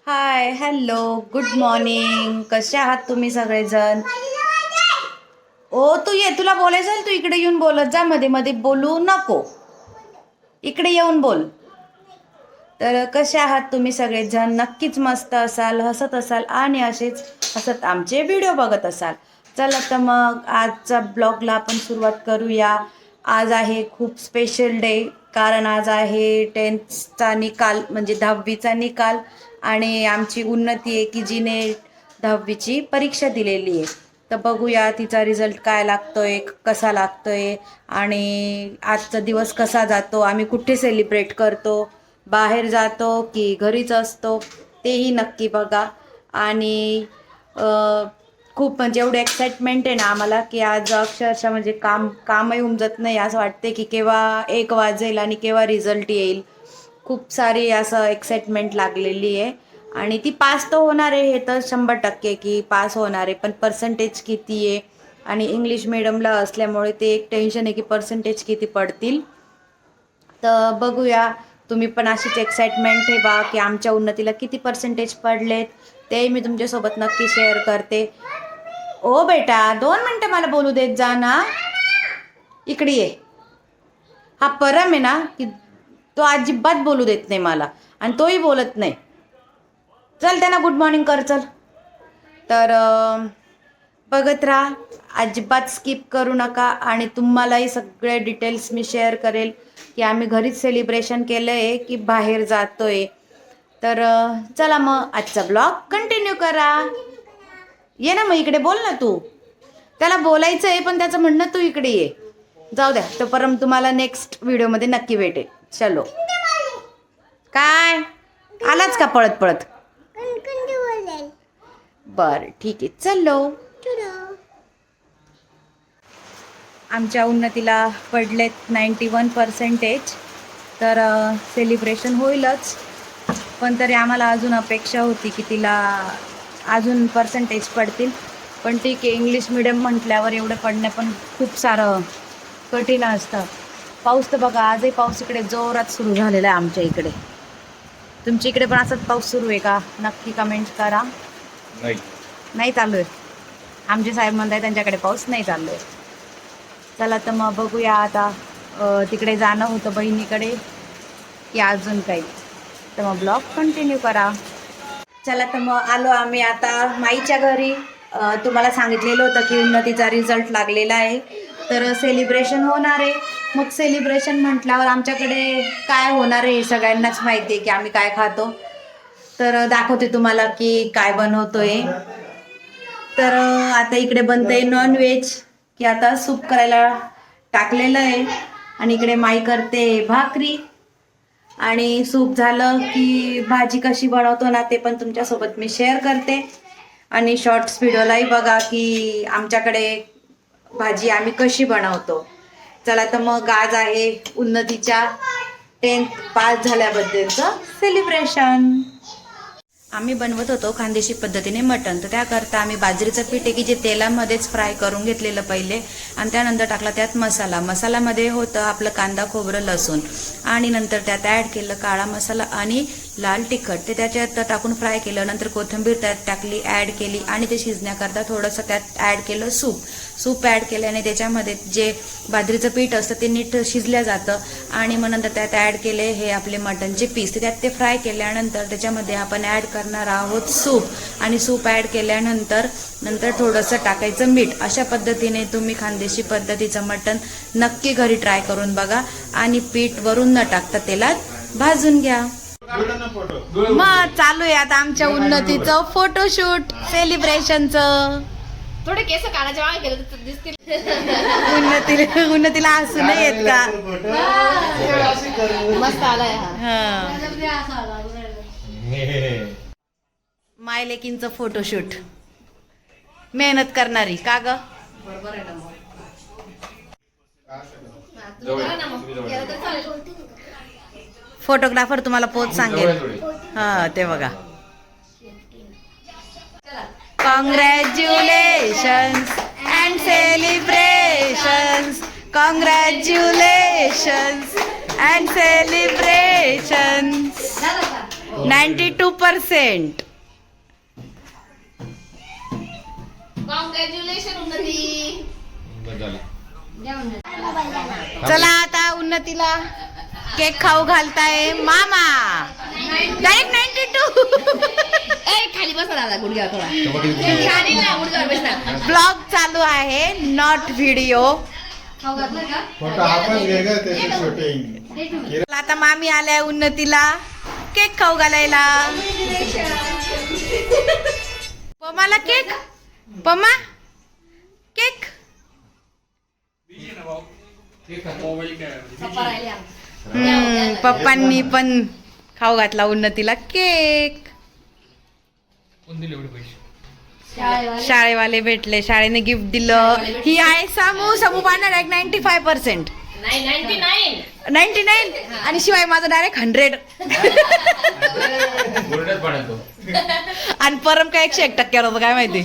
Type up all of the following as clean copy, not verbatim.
Hi hello good morning. कसे आहात तुम्ही सगळेजण? ओ तू ये, तुला बोलायचं आहे, तू इकडे येऊन बोलत जा, मध्ये मध्ये बोलू नको, इकडे येऊन बोल. तर कसे आहात तुम्ही सगळेजण? नक्कीच मस्त असाल, हसत असाल आणि असेच हसत आमचे व्हिडिओ बघत असाल. चला तर मग आजचा ब्लॉगला आपण सुरुवात करूया. आज आहे खूप स्पेशल डे, कारण आज आहे 10th निकाल, म्हणजे 10वीचा निकाल. आणि आमची उन्नती आहे की जिने 10वीची परीक्षा दिलेली आहे. तर बघूया तिचा रिझल्ट काय लागतोय, कसा लागतोय आणि आजचा दिवस कसा जातो, आम्ही कुठे सेलिब्रेट करतो, बाहेर जातो की घरीच असतो, तेही नक्की बघा. आणि खूप म्हणजे एवढं एक्साइटमेंट आहे ना आम्हाला की आज अक्षरशः म्हणजे कामही उमजत नाही. असं वाटते की केव्हा 1 वाजेल आणि केव्हा रिझल्ट येईल. खूप सारी असं एक्साइटमेंट लागलेली आहे. आणि ती पास तर होणार आहे, हे तर 100% की पास होणार आहे, पण पर्सेंटेज किती आहे आणि इंग्लिश मिडियमला असल्यामुळे ते एक टेन्शन आहे की पर्सेंटेज किती पडतील. तर बघूया, तुम्ही पण अशीच एक्साइटमेंट ठेवा की आमच्या उन्नतीला किती पर्सेंटेज पडलेत, ते मी तुमच्यासोबत नक्की शेअर करते. ओ बेटा 2 मिनटं मला बोलू देत जा ना, इकडे ये. हा परम आहे ना की तो अजिबात बोलू देत नाही मला, आणि तोही बोलत नाही. चल त्यांना गुड मॉर्निंग कर चल. तर बघत राहा, अजिबात स्किप करू नका. आणि तुम्हालाही सगळे डिटेल्स मी शेअर करेल की आम्ही घरीच सेलिब्रेशन केलं आहे की बाहेर जातोय. तर चला मग आजचा ब्लॉग कंटिन्यू करा. ये ना मग इकडे बोल ना तू, त्याला बोलायचं आहे पण त्याचं म्हणणं तू इकडे ये. जाऊ द्या, तर परम तुम्हाला नेक्स्ट व्हिडिओमध्ये नक्की भेटेल. चलो. काय आलाच का पळत पळत? बर ठीक आहे, चलो. आमच्या उन्नतीला पडलेत 91%. तर सेलिब्रेशन होईलच, पण तरी आम्हाला अजून अपेक्षा होती की तिला अजून पर्सेंटेज पडतील. पण ठीक आहे, इंग्लिश मिडियम म्हटल्यावर एवढं पडणं पण खूप सारं कठीण असतं. पाऊस तर बघा, आजही पाऊस इकडे जोरात सुरू झालेला आहे आमच्या इकडे. तुमच्या इकडे पण असाच पाऊस सुरू आहे का? नक्की कमेंट करा. नाही चालू आहे. आमचे साहेब म्हणतात त्यांच्याकडे पाऊस नाही चालू आहे. चला तर मग बघूया आता. तिकडे जाणं होतं बहिणीकडे की अजून काही, तर मग ब्लॉग कंटिन्यू करा. चला तर मग आलो आम्ही आता माईच्या घरी. तुम्हाला सांगितलेलं होतं की उन्नतीचा रिझल्ट लागलेला आहे, तर सेलिब्रेशन होणार आहे. मग सेलिब्रेशन म्हटल्यावर आमच्याकडे काय होणार आहे सगळ्यांनाच माहिती आहे की आम्ही काय खातो. तर दाखवते तुम्हाला की काय बनवतोय. तर आता इकडे बनतंय नॉनव्हेज, की आता सूप करायला टाकलेलं आहे. आणि इकडे माई करते भाकरी. आणि सूप झालं की भाजी कशी बनवतो ना ते पण तुमच्यासोबत मी शेअर करते. आणि शॉर्ट्स व्हिडिओलाही बघा की आमच्याकडे भाजी आम्ही कशी बनवतो. चला तर मग आज आहे उन्नतीच्या 10th पास झाल्याबद्दलचं सेलिब्रेशन. आम्ही बनवत होतो खानदेशी पद्धतीने मटण. तर त्याकरता आम्ही बाजरीचं पीठ आहे की जे तेलामध्येच फ्राय करून घेतलेलं पहिले, आणि त्यानंतर टाकला त्यात मसाल्यामध्ये होतं आपलं कांदा खोबरं लसूण, आणि नंतर त्यात ॲड केलं काळा मसाला आणि लाल तिखट. ते त्याच्यात टाकून फ्राय केलं. नंतर कोथिंबीर त्यात टाकली, ॲड केली, आणि ते शिजण्याकरता थोडंसं त्यात ॲड केलं सूप ॲड केल्याने त्याच्यामध्ये जे बाजरीचं पीठ असतं ते नीट शिजल्या जातं. आणि मग नंतर त्यात ॲड केले हे आपले मटणचे पीस. ते त्यात ते फ्राय केल्यानंतर त्याच्यामध्ये आपण ॲड करणार आहोत सूप. आणि सूप ॲड केल्यानंतर थोडंसं टाकायचं मीठ. अशा पद्धतीने तुम्ही खानदेशी पद्धतीचं मटण नक्की घरी ट्राय करून बघा. आणि पीठ वरून न टाकता तेलात भाजून घ्या. मग चालू आहे आता आमच्या उन्नतीचं फोटोशूट सेलिब्रेशनचं. थोडे केस काढायचे मागे केलं तर दिसतील. उन्नतीला हसू नाही येत का? मस्त आलाय मायलेकींचं फोटोशूट. मेहनत करणारी का ग? बरोबर आहे ना. फोटोग्राफर तुम्हाला पोच सांगेल. हा ते बघा. Congratulations and celebrations. Congratulations and celebrations. 92%. Congratulation उन्नती. चला आता उन्नतीला केक खाऊ घालताय मामा. डायरेक्ट 92. ए खाली बसा दादा गुडघ्यावर थोडा. खाली ना गुडघ्यावर बसना. ब्लॉग चालू आहे, नॉट व्हिडिओ. खाऊ घातलं का? फोटो आपण वेगळं त्याचे शूटिंग. आता मामी आल्या उन्नतीला केक खाऊ घालायला. पमाला केक. पमा केक. पप्पा राहिले आमचे. पप्पांनी पण खाऊ घातला उन्नतीला केक. शाळेवाले भेटले, शाळेने गिफ्ट दिलं. ही आहे समू. समू पाहणार आहे 95%. नाही 99. 99 आणि शिवाय माझं डायरेक्ट 100. आणि परम काय 101% होतं काय माहिती.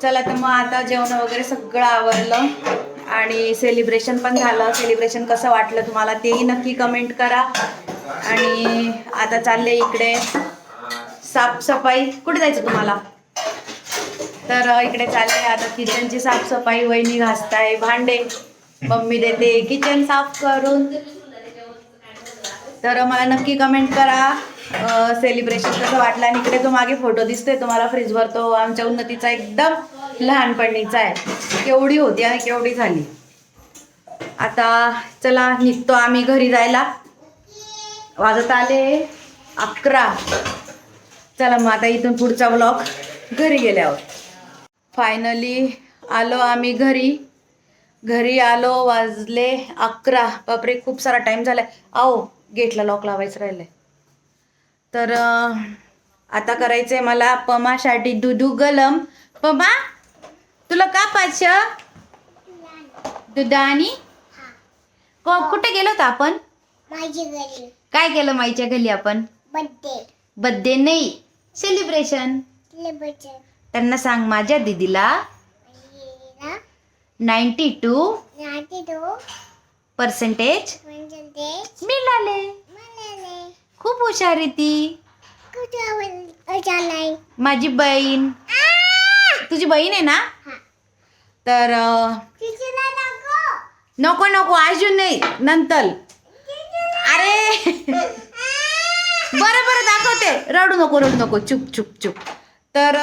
चला तर मग आता जेवण वगैरे सगळं आवरलं आणि सेलिब्रेशन पण झालं. सेलिब्रेशन कसं वाटलं तुम्हाला तेही नक्की कमेंट करा. आणि आता चालले इकडे साफसफाई. कुठे जायचं तुम्हाला? तर इकडे चालले आता किचनची साफसफाई. वहिनी घासताय भांडे, मम्मी देते किचन साफ करून. तर मला नक्की कमेंट करा सेलिब्रेशन कसं वाटलं. आणि इकडे तो मागे फोटो दिसतोय तुम्हाला फ्रीजवर, तो आमच्या उन्नतीचा एकदम लहानपणीचा आहे. केवढी होती आणि केवढी झाली. आता चला निघतो आम्ही घरी जायला. वाजत आले 11. चला मग आता इथून पुढचा ब्लॉग घरी गेल्यावर. फायनली आलो आम्ही घरी. घरी आलो, वाजले 11. बापरे खूप सारा टाईम झाला. आओ गेटला लॉक लावायचं राहिलंय. तर आता करायचंय मला पमासाठी दुधू गलम. पमा तुला का पाहिजे दुधानी? कुठे गेलो होतो आपण? काय केलं माईच्या घरी आपण? बर्थडे नाही, सेलिब्रेशन. त्यांना सांग माझ्या दीदीला 92% मिळाले. खूप हुशार आहे ती माझी बहीण. तुझी बहीण आहे ना? तर नको नको अजून नाही, नंतर. अरे बरं बरं दाखवते. रडू नको रडू नको, चुप चुप चुप. तर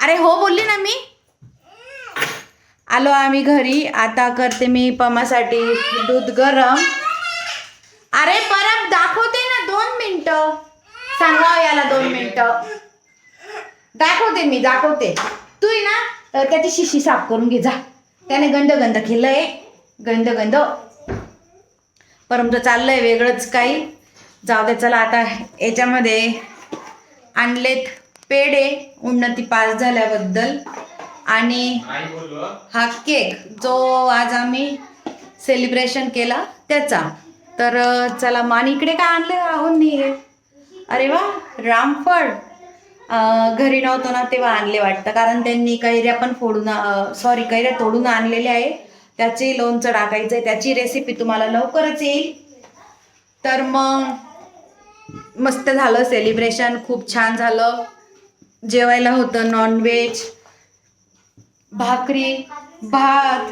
अरे हो बोलली ना मी. आलो आम्ही घरी. आता करते मी पमासाठी दूध गरम. अरे परत दाखवते ना, 2 मिनिटं. सांगावं याला 2 मिनिटं. दाखवते मी, दाखवते. तू आहे ना त्याची शिशी साफ करून घे जा. त्याने गंध गंध केलंय, गंध गंध. परंतु चाललंय वेगळंच काही. जाऊ दे. चला आता याच्यामध्ये आणलेत पेढे उन्नती पास झाल्याबद्दल. आणि हा केक जो आज आम्ही सेलिब्रेशन केला त्याचा. तर चला मान. इकडे काय आणलं आहोत नाही. अरे वा रामफळ. घरी नव्हतो ना तेव्हा आणले वाटतं, कारण त्यांनी कैऱ्या पण कैऱ्या तोडून आणलेल्या आहे. त्याचे लोणचं टाकायचं आहे. त्याची रेसिपी तुम्हाला लवकरच येईल. तर मग मस्त झालं सेलिब्रेशन. खूप छान झालं. जेवायला होतं नॉनव्हेज, भाकरी, भात.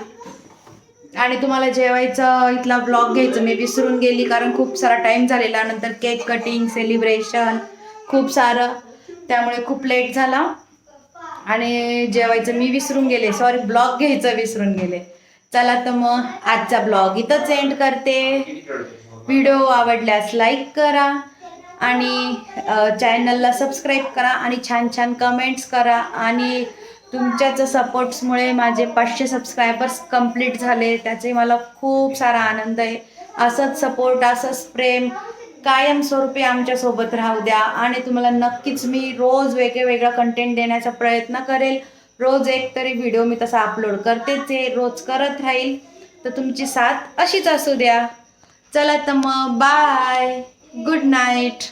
आणि तुम्हाला जेवायचं इथला ब्लॉग घ्यायचं मी विसरून गेली, कारण खूप सारा टाईम झालेला. नंतर केक कटिंग, सेलिब्रेशन खूप सारं, त्यामुळे खूप लेट झाला. आणि जेवायचं मी विसरून गेले. सॉरी, ब्लॉग घ्यायचं विसरून गेले. चला तर मग आजचा ब्लॉग इथंच एंड करते. व्हिडिओ आवडल्यास लाईक करा आणि चॅनलला सबस्क्राईब करा आणि छान छान कमेंट्स करा. आणि तुमच्याच सपोर्ट्समुळे माझे 500 सबस्क्रायबर्स कंप्लीट झाले. त्याचे मला खूप सारा आनंद आहे. असंच सपोर्ट, असंच प्रेम कायमस्वरूपी आमच्यासोबत राहू द्या. आणि तुम्हाला नक्कीच मी रोज वेगळा कंटेंट देण्याचा प्रयत्न करेल. रोज एक तरी व्हिडिओ मी तसा अपलोड करतेच आहे, रोज करत राहील. तर तुमची साथ अशीच असू द्या. चला तर मग बाय, गुड नाईट.